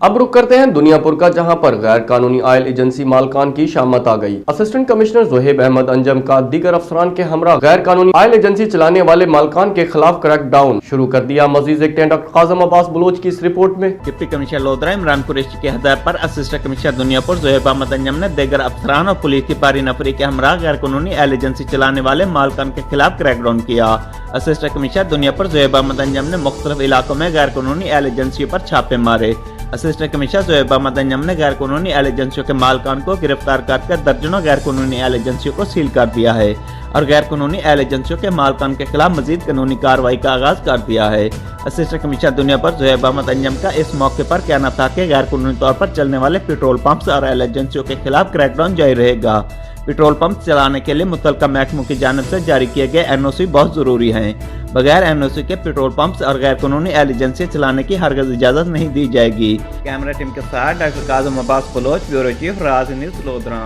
अब रुक करते हैं दुनियापुर का, जहां पर गैर कानूनी ऑयल एजेंसी मालकान की शामत आ गई। असिस्टेंट कमिश्नर ज़ुहैब अहमद अंजम का दीगर अफसरान के हमरा गैर कानूनी ऑयल एजेंसी चलाने वाले मालकान के खिलाफ क्रैकडाउन शुरू कर दिया। मजीद देखते हैं डॉक्टर काज़म अब्बास बलोच की इस रिपोर्ट में। डिप्टी कमिश्नर लोधरा इमरान कुरैशी की हदायत पर असिस्टेंट कमिश्नर दुनियापुर ज़ुहैब अहमद अंजम ने दीगर अफसरान और पुलिस की पारी नफरी के हमरा गैर कानूनी ऑयल एजेंसी चलाने वाले मालकान के खिलाफ क्रैकडाउन किया। असिस्टेंट कमिश्नर दुनियापुर ज़ुहैब अहमद अंजम ने मुख्तलिफ इलाकों में गैर कानूनी ऑयल एजेंसियों पर छापे मारे। असिस्टेंट कमिश्नर ज़ुहैब अहमद अंजम ने गैर कानूनी ऑयल एजेंसियों के मालकान को गिरफ्तार करके दर्जनों गैर कानूनी ऑयल एजेंसियों को सील कर दिया है और गैर कानूनी ऑयल एजेंसियों के मालकान के खिलाफ मजीद कानूनी कार्रवाई का आगाज कर दिया है। असिस्टेंट कमिश्नर दुनियापुर ज़ुहैब अहमद अंजम का इस मौके पर कहना था कि गैर कानूनी तौर पर चलने वाले पेट्रोल पंप्स और ऑयल एजेंसियों के खिलाफ क्रैकडाउन जारी रहेगा। पेट्रोल पंप चलाने के लिए मुतल्लिका महकमों की जानिब से जारी किए गए एनओसी बहुत जरूरी हैं। बगैर एनओसी के पेट्रोल पंप्स और गैर कानूनी ऑयल एजेंसी चलाने की हरगिज़ इजाजत नहीं दी जाएगी। कैमरा टीम के साथ doctor Kazim Abbas Baloch, bureau chief, Raj news, lodhra.